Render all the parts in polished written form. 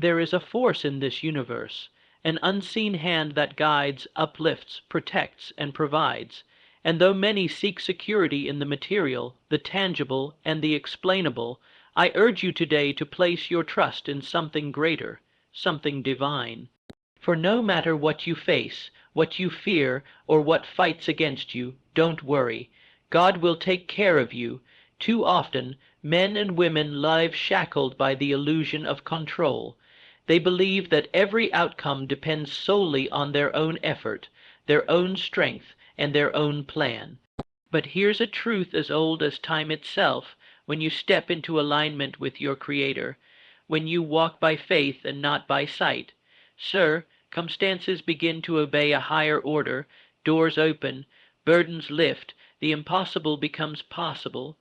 There is a force in this universe, an unseen hand that guides, uplifts, protects, and provides. And though many seek security in the material, the tangible, and the explainable, I urge you today to place your trust in something greater, something divine. For no matter what you face, what you fear, or what fights against you, don't worry. God will take care of you. Too often, men and women live shackled by the illusion of control. They believe that every outcome depends solely on their own effort, their own strength, and their own plan. But here's a truth as old as time itself. When you step into alignment with your Creator, when you walk by faith and not by sight, circumstances begin to obey a higher order, doors open, burdens lift, the impossible becomes possible.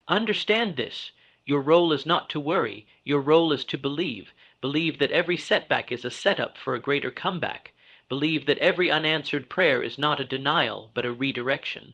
Understand this. Your role is not to worry. Your role is to believe. Believe that every setback is a setup for a greater comeback. Believe that every unanswered prayer is not a denial, but a redirection.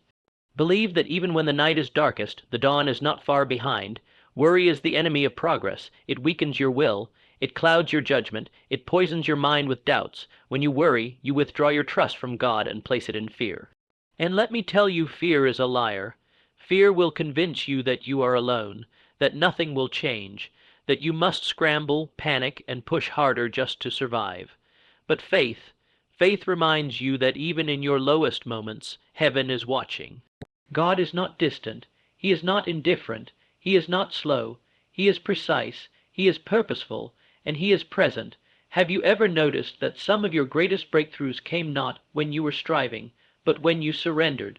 Believe that even when the night is darkest, the dawn is not far behind. Worry is the enemy of progress. It weakens your will. It clouds your judgment. It poisons your mind with doubts. When you worry, you withdraw your trust from God and place it in fear. And let me tell you, fear is a liar. Fear will convince you that you are alone, that nothing will change, that you must scramble, panic, and push harder just to survive. But faith reminds you that even in your lowest moments, heaven is watching. God is not distant. He is not indifferent. He is not slow. He is precise. He is purposeful. And He is present. Have you ever noticed that some of your greatest breakthroughs came not when you were striving, but when you surrendered?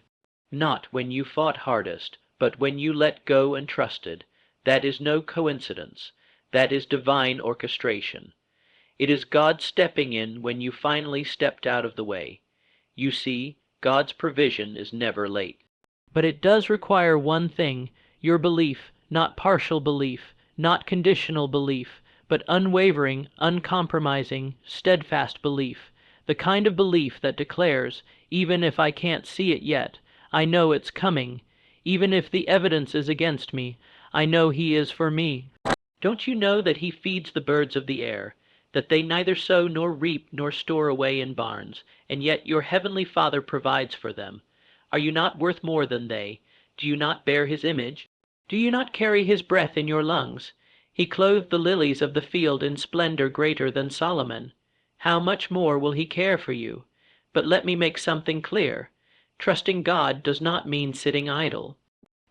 Not when you fought hardest, but when you let go and trusted. That is no coincidence. That is divine orchestration. It is God stepping in when you finally stepped out of the way. You see, God's provision is never late. But it does require one thing, your belief, not partial belief, not conditional belief, but unwavering, uncompromising, steadfast belief, the kind of belief that declares, even if I can't see it yet, I know it's coming. Even if the evidence is against me, I know He is for me. Don't you know that He feeds the birds of the air, that they neither sow nor reap nor store away in barns, and yet your heavenly Father provides for them? Are you not worth more than they? Do you not bear His image? Do you not carry His breath in your lungs? He clothed the lilies of the field in splendor greater than Solomon. How much more will He care for you? But let me make something clear. Trusting God does not mean sitting idle.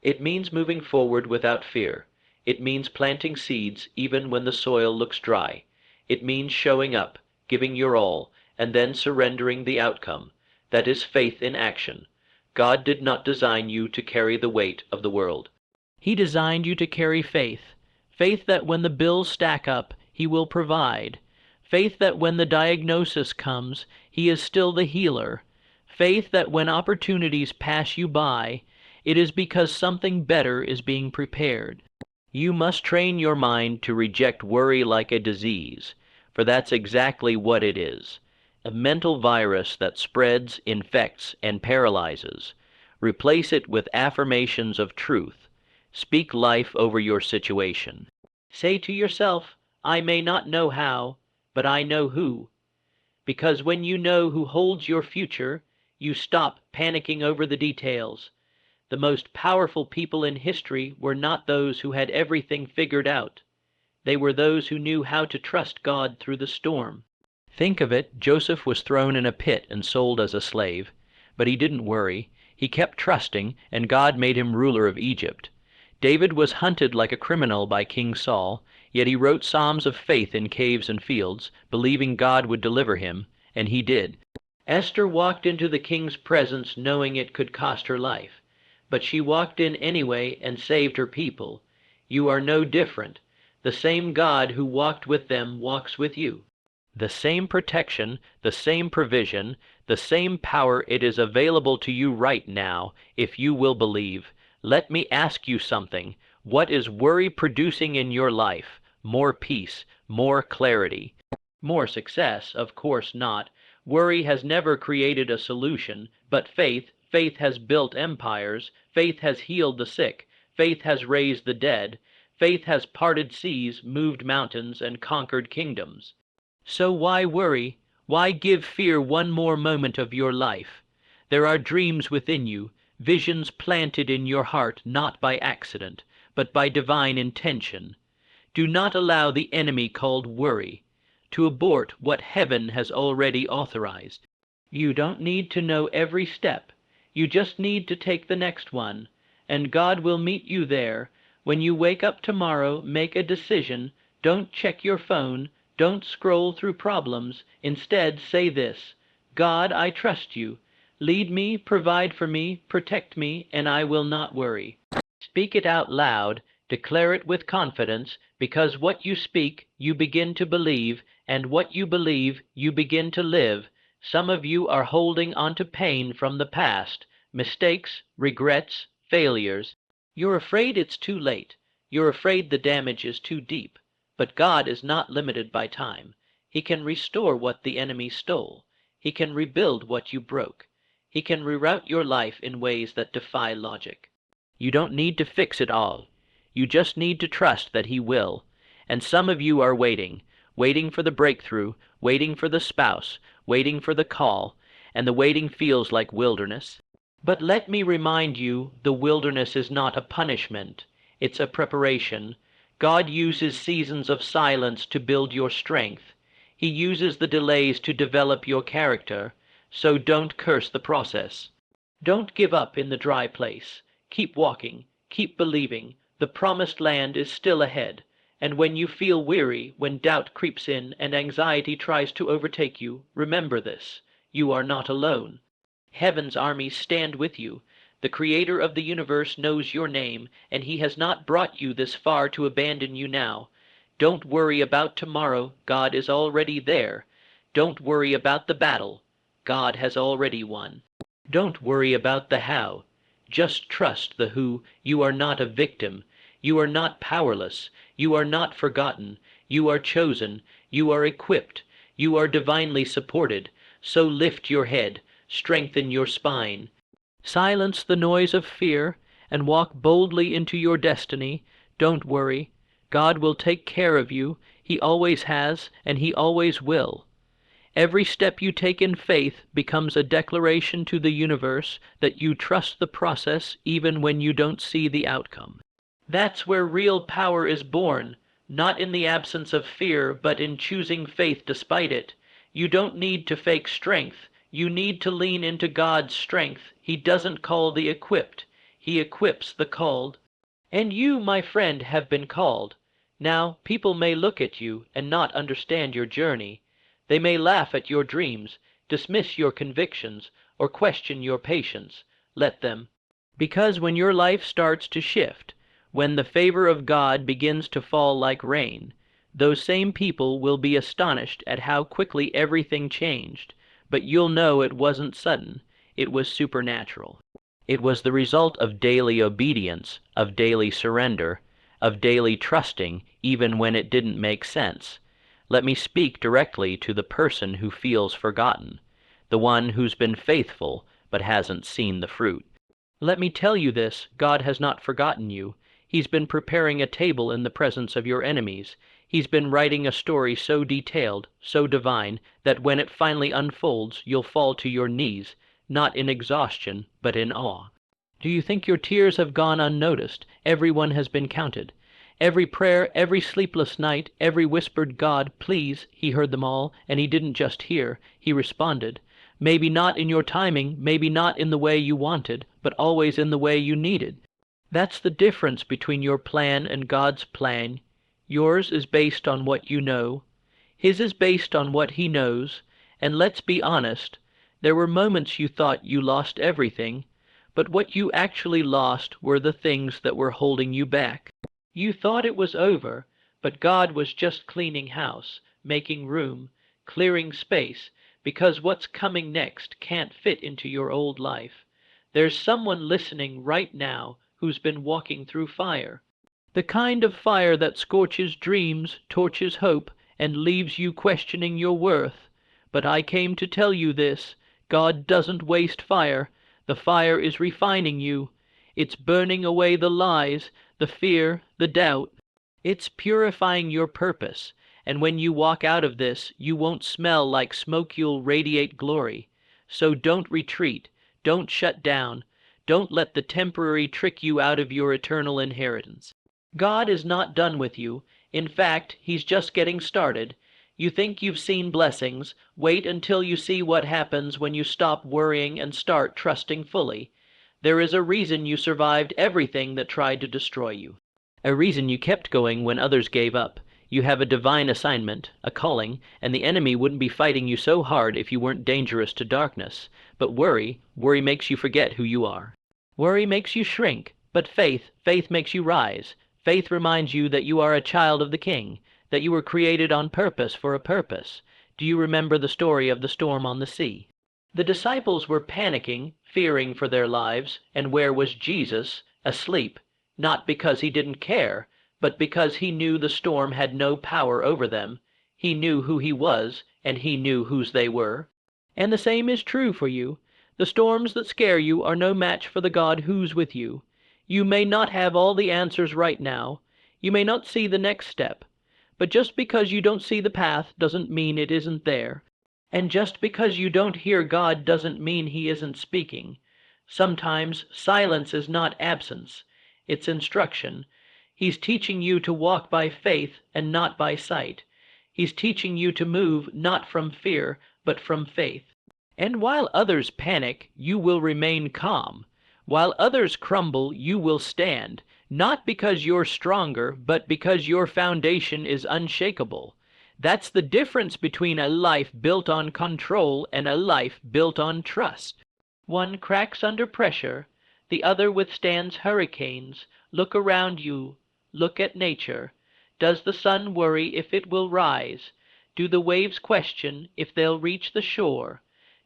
It means moving forward without fear. It means planting seeds even when the soil looks dry. It means showing up, giving your all, and then surrendering the outcome. That is faith in action. God did not design you to carry the weight of the world. He designed you to carry faith. Faith that when the bills stack up, He will provide. Faith that when the diagnosis comes, He is still the healer. Faith that when opportunities pass you by, it is because something better is being prepared. You must train your mind to reject worry like a disease, for that's exactly what it is. A mental virus that spreads, infects, and paralyzes. Replace it with affirmations of truth. Speak life over your situation. Say to yourself, I may not know how, but I know who. Because when you know who holds your future, you stop panicking over the details. The most powerful people in history were not those who had everything figured out. They were those who knew how to trust God through the storm. Think of it, Joseph was thrown in a pit and sold as a slave, but he didn't worry. He kept trusting, and God made him ruler of Egypt. David was hunted like a criminal by King Saul, yet he wrote psalms of faith in caves and fields, believing God would deliver him, and He did. Esther walked into the king's presence knowing it could cost her life, but she walked in anyway and saved her people. You are no different. The same God who walked with them walks with you. The same protection, the same provision, the same power, it is available to you right now, if you will believe. Let me ask you something. What is worry producing in your life? More peace, more clarity. More success? Of course not. Worry has never created a solution, but faith has built empires, faith has healed the sick, faith has raised the dead, Faith has parted seas, moved mountains, and conquered kingdoms. So why worry? Why give fear one more moment of your life? There are dreams within you, visions planted in your heart not by accident, but by divine intention. Do not allow the enemy called worry to abort what heaven has already authorized. You don't need to know every step. You just need to take the next one, and God will meet you there. When you wake up tomorrow, make a decision. Don't check your phone. Don't scroll through problems. Instead, say this: God, I trust you. Lead me, provide for me, protect me, and I will not worry. Speak it out loud. Declare it with confidence, because what you speak, you begin to believe, and what you believe, you begin to live. Some of you are holding onto pain from the past, mistakes, regrets, failures. You're afraid it's too late. You're afraid the damage is too deep. But God is not limited by time. He can restore what the enemy stole. He can rebuild what you broke. He can reroute your life in ways that defy logic. You don't need to fix it all. You just need to trust that He will. And some of you are waiting for the breakthrough, waiting for the spouse, waiting for the call, and the waiting feels like wilderness. But let me remind you, the wilderness is not a punishment. It's a preparation. God uses seasons of silence to build your strength. He uses the delays to develop your character. So don't curse the process. Don't give up in the dry place. Keep walking. Keep believing. The promised land is still ahead. And when you feel weary, when doubt creeps in and anxiety tries to overtake you, remember this: you are not alone. Heaven's armies stand with you. The Creator of the universe knows your name, and He has not brought you this far to abandon you now. Don't worry about tomorrow. God is already there. Don't worry about the battle. God has already won. Don't worry about the how. Just trust the who. You are not a victim. You are not powerless. You are not forgotten. You are chosen. You are equipped. You are divinely supported. So lift your head. Strengthen your spine. Silence the noise of fear and walk boldly into your destiny. Don't worry. God will take care of you. He always has, and He always will. Every step you take in faith becomes a declaration to the universe that you trust the process even when you don't see the outcome. That's where real power is born, not in the absence of fear, but in choosing faith despite it. You don't need to fake strength. You need to lean into God's strength. He doesn't call the equipped. He equips the called. And you, my friend, have been called. Now, people may look at you and not understand your journey. They may laugh at your dreams, dismiss your convictions, or question your patience. Let them. Because when your life starts to shift, when the favor of God begins to fall like rain, those same people will be astonished at how quickly everything changed. But you'll know it wasn't sudden. It was supernatural. It was the result of daily obedience, of daily surrender, of daily trusting, even when it didn't make sense. Let me speak directly to the person who feels forgotten, the one who's been faithful but hasn't seen the fruit. Let me tell you this: God has not forgotten you. He's been preparing a table in the presence of your enemies. He's been writing a story so detailed, so divine, that when it finally unfolds, you'll fall to your knees, not in exhaustion, but in awe. Do you think your tears have gone unnoticed? Everyone has been counted. Every prayer, every sleepless night, every whispered "God, please," He heard them all, and He didn't just hear, He responded. Maybe not in your timing, maybe not in the way you wanted, but always in the way you needed. That's the difference between your plan and God's plan. Yours is based on what you know. His is based on what He knows. And let's be honest, there were moments you thought you lost everything, but what you actually lost were the things that were holding you back. You thought it was over, but God was just cleaning house, making room, clearing space, because what's coming next can't fit into your old life. There's someone listening right now who's been walking through fire. The kind of fire that scorches dreams, torches hope, and leaves you questioning your worth. But I came to tell you this: God doesn't waste fire. The fire is refining you. It's burning away the lies, the fear, the doubt. It's purifying your purpose, and when you walk out of this, you won't smell like smoke, you'll radiate glory. So don't retreat, don't shut down, don't let the temporary trick you out of your eternal inheritance. God is not done with you. In fact, He's just getting started. You think you've seen blessings. Wait until you see what happens when you stop worrying and start trusting fully. There is a reason you survived everything that tried to destroy you. A reason you kept going when others gave up. You have a divine assignment, a calling, and the enemy wouldn't be fighting you so hard if you weren't dangerous to darkness. But worry makes you forget who you are. Worry makes you shrink, but faith makes you rise. Faith reminds you that you are a child of the King, that you were created on purpose for a purpose. Do you remember the story of the storm on the sea? The disciples were panicking, fearing for their lives, and where was Jesus? Asleep. Not because he didn't care, but because he knew the storm had no power over them. He knew who he was, and he knew whose they were. And the same is true for you. The storms that scare you are no match for the God who's with you. You may not have all the answers right now. You may not see the next step. But just because you don't see the path doesn't mean it isn't there. And just because you don't hear God doesn't mean He isn't speaking. Sometimes silence is not absence. It's instruction. He's teaching you to walk by faith and not by sight. He's teaching you to move not from fear, but from faith. And while others panic, you will remain calm. While others crumble, you will stand, not because you're stronger, but because your foundation is unshakable. That's the difference between a life built on control and a life built on trust. One cracks under pressure, the other withstands hurricanes. Look around you. Look at nature. Does the sun worry if it will rise? Do the waves question if they'll reach the shore?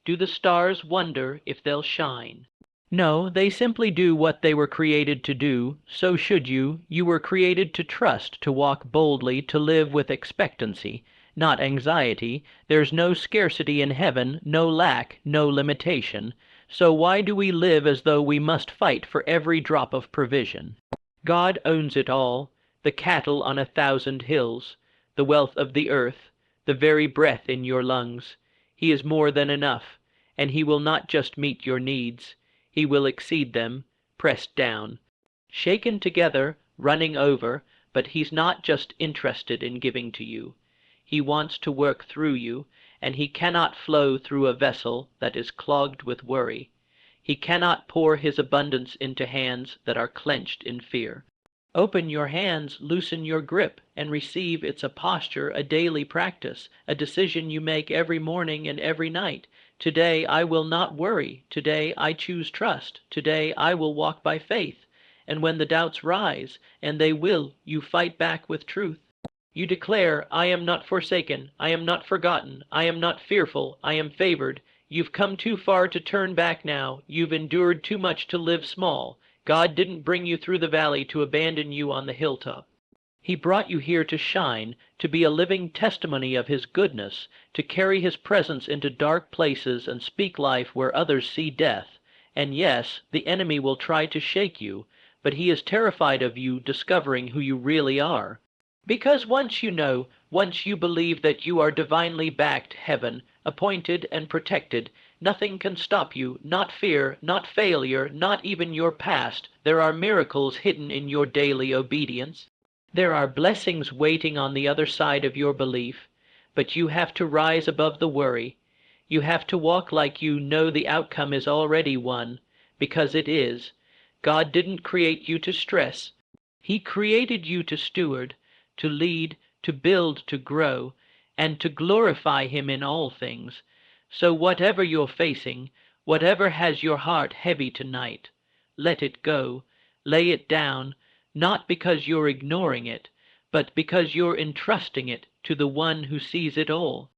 Do the stars wonder if they'll shine? No, they simply do what they were created to do. So should you. You were created to trust, to walk boldly, to live with expectancy, not anxiety. There's no scarcity in heaven, no lack, no limitation. So why do we live as though we must fight for every drop of provision? God owns it all, the cattle on 1,000 hills, the wealth of the earth, the very breath in your lungs. He is more than enough, and He will not just meet your needs. He will exceed them, pressed down, shaken together, running over, but He's not just interested in giving to you. He wants to work through you, and He cannot flow through a vessel that is clogged with worry. He cannot pour His abundance into hands that are clenched in fear. Open your hands, loosen your grip, and receive. It's a posture, a daily practice, a decision you make every morning and every night. Today I will not worry. Today I choose trust. Today I will walk by faith. And when the doubts rise, and they will, you fight back with truth. You declare, I am not forsaken, I am not forgotten, I am not fearful, I am favored. You've come too far to turn back now. You've endured too much to live small. God didn't bring you through the valley to abandon you on the hilltop. He brought you here to shine, to be a living testimony of His goodness, to carry His presence into dark places and speak life where others see death. And yes, the enemy will try to shake you, but he is terrified of you discovering who you really are. Because once you know, once you believe that you are divinely backed, heaven, appointed and protected, nothing can stop you, not fear, not failure, not even your past. There are miracles hidden in your daily obedience. There are blessings waiting on the other side of your belief, but you have to rise above the worry. You have to walk like you know the outcome is already won, because it is. God didn't create you to stress. He created you to steward, to lead, to build, to grow, and to glorify Him in all things. So whatever you're facing, whatever has your heart heavy tonight, let it go, lay it down, not because you're ignoring it, but because you're entrusting it to the One who sees it all.